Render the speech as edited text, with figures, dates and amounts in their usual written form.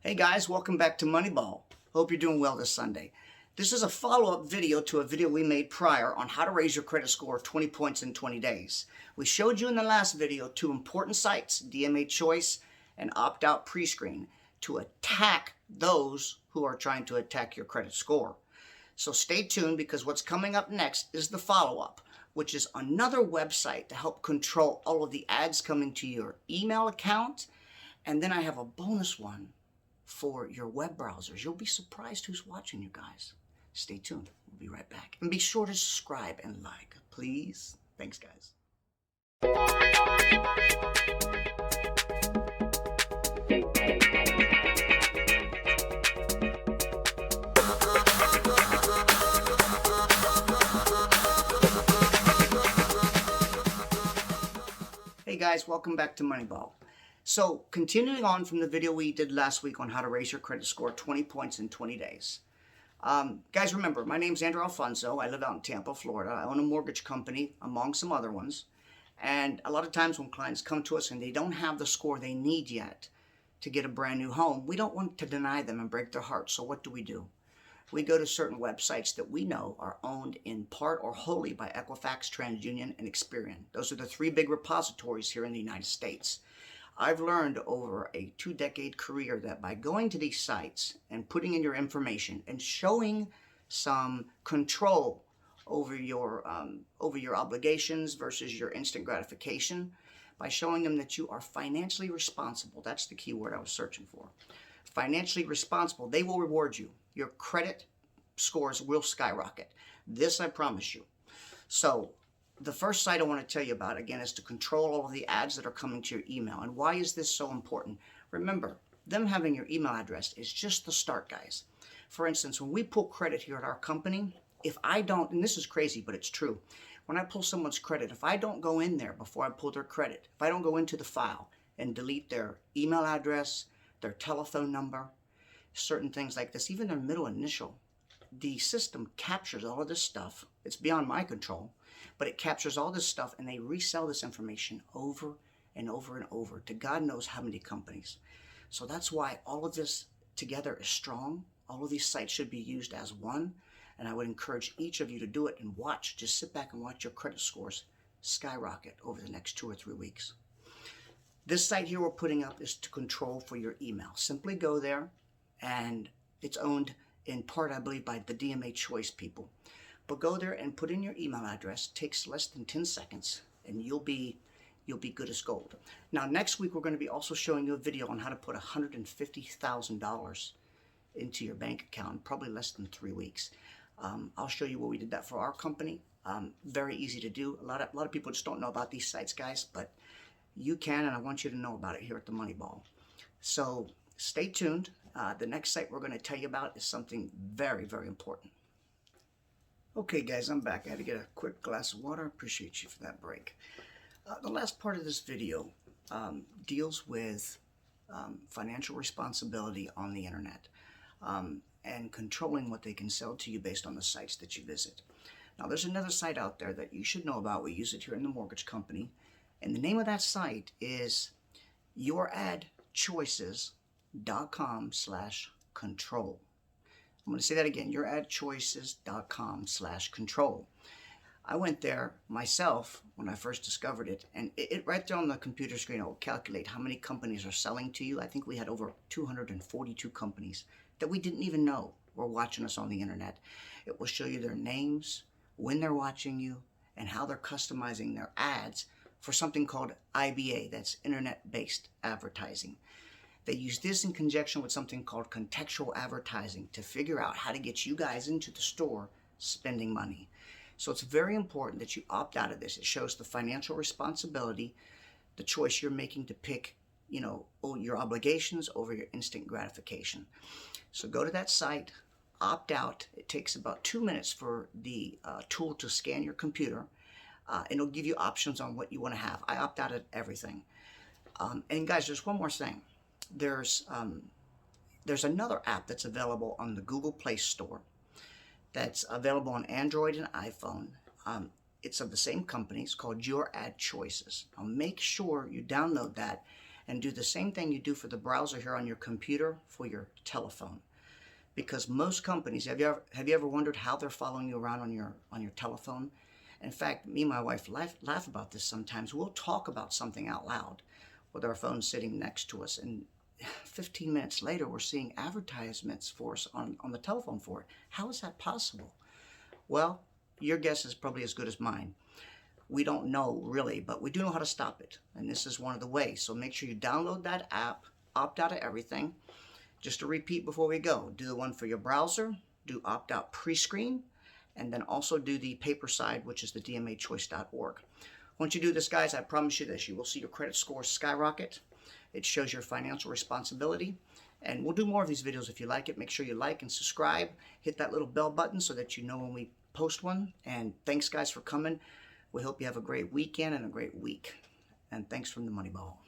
Hey guys, welcome back to Moneyball. Hope you're doing well this Sunday. This is a follow-up video to a video we made prior on how to raise your credit score 20 points in 20 days. We showed you in the last video two important sites, DMA Choice and Opt-Out Prescreen, to attack those who are trying to attack your credit score. So stay tuned because what's coming up next is the follow-up, which is another website to help control all of the ads coming to your email account. And then I have a bonus one for your web browsers. You'll be surprised who's watching, you guys. Stay tuned. We'll be right back. And be sure to subscribe and like, please. Thanks, guys. Hey guys, welcome back to Moneyball. So, continuing on from the video we did last week on how to raise your credit score 20 points in 20 days. Guys, remember, my name's Andrew Alfonso. I live out in Tampa, Florida. I own a mortgage company, among some other ones. And a lot of times when clients come to us and they don't have the score they need yet to get a brand new home, we don't want to deny them and break their hearts. So what do? We go to certain websites that we know are owned in part or wholly by Equifax, TransUnion, and Experian. Those are the three big repositories here in the United States. I've learned over a 2-decade career that by going to these sites and putting in your information and showing some control over your obligations versus your instant gratification, by showing them that you are financially responsible, that's the key word I was searching for, financially responsible, they will reward you. Your credit scores will skyrocket. This I promise you. So the first site I want to tell you about, again, is to control all of the ads that are coming to your email. And why is this so important? Remember, them having your email address is just the start, guys. For instance, when we pull credit here at our company, if I don't, and this is crazy, but it's true, when I pull someone's credit, if I don't go in there before I pull their credit, if I don't go into the file and delete their email address, their telephone number, certain things like this, even their middle initial, the system captures all of this stuff. It's beyond my control, but it captures all this stuff and they resell this information over and over and over to God knows how many companies. So that's why all of this together is strong. All of these sites should be used as one, and I would encourage each of you to do it and watch. Just sit back and watch your credit scores skyrocket over the next 2 or 3 weeks. This site here we're putting up is to control for your email. Simply go there, and it's owned in part, I believe, by the DMA Choice people. But go there and put in your email address. It takes less than 10 seconds, and you'll be good as gold. Now, next week, we're going to be also showing you a video on how to put $150,000 into your bank account in probably less than 3 weeks. I'll show you where we did that for our company. Very easy to do. A lot of people just don't know about these sites, guys, but you can, and I want you to know about it here at the Moneyball. So stay tuned. The next site we're going to tell you about is something very, very important. Okay, guys, I'm back. I had to get a quick glass of water. Appreciate you for that break. The last part of this video deals with financial responsibility on the internet and controlling what they can sell to you based on the sites that you visit. Now, there's another site out there that you should know about. We use it here in the mortgage company, and the name of that site is youradchoices.com/control. I'm going to say that again, youradchoices.com/control. I went there myself when I first discovered it, and it right there on the computer screen, it will calculate how many companies are selling to you. I think we had over 242 companies that we didn't even know were watching us on the internet. It will show you their names, when they're watching you, and how they're customizing their ads for something called IBA, that's internet-based advertising. They use this in conjunction with something called contextual advertising to figure out how to get you guys into the store spending money. So it's very important that you opt out of this. It shows the financial responsibility, the choice you're making to pick, your obligations over your instant gratification. So go to that site, opt out. It takes about 2 minutes for the tool to scan your computer, and it'll give you options on what you want to have. I opt out of everything. And guys, there's one more thing. There's another app that's available on the Google Play Store that's available on Android and iPhone. It's of the same company. It's called Your Ad Choices. Now make sure you download that and do the same thing you do for the browser here on your computer for your telephone. Because most companies, have you ever wondered how they're following you around on your telephone? In fact, me and my wife laugh about this sometimes. We'll talk about something out loud with our phone sitting next to us, and 15 minutes later we're seeing advertisements for us on the telephone for it. How is that possible? Well, your guess is probably as good as mine. We don't know really, but we do know how to stop it, and this is one of the ways. So make sure you download that app, opt out of everything. Just to repeat before we go, do the one for your browser, do opt out pre-screen, and then also do the paper side, which is the dmachoice.org. Once you do this, guys, I promise you this, you will see your credit score skyrocket. It shows your financial responsibility. And we'll do more of these videos if you like it. Make sure you like and subscribe. Hit that little bell button so that you know when we post one. And thanks, guys, for coming. We hope you have a great weekend and a great week. And thanks from the Money Ball.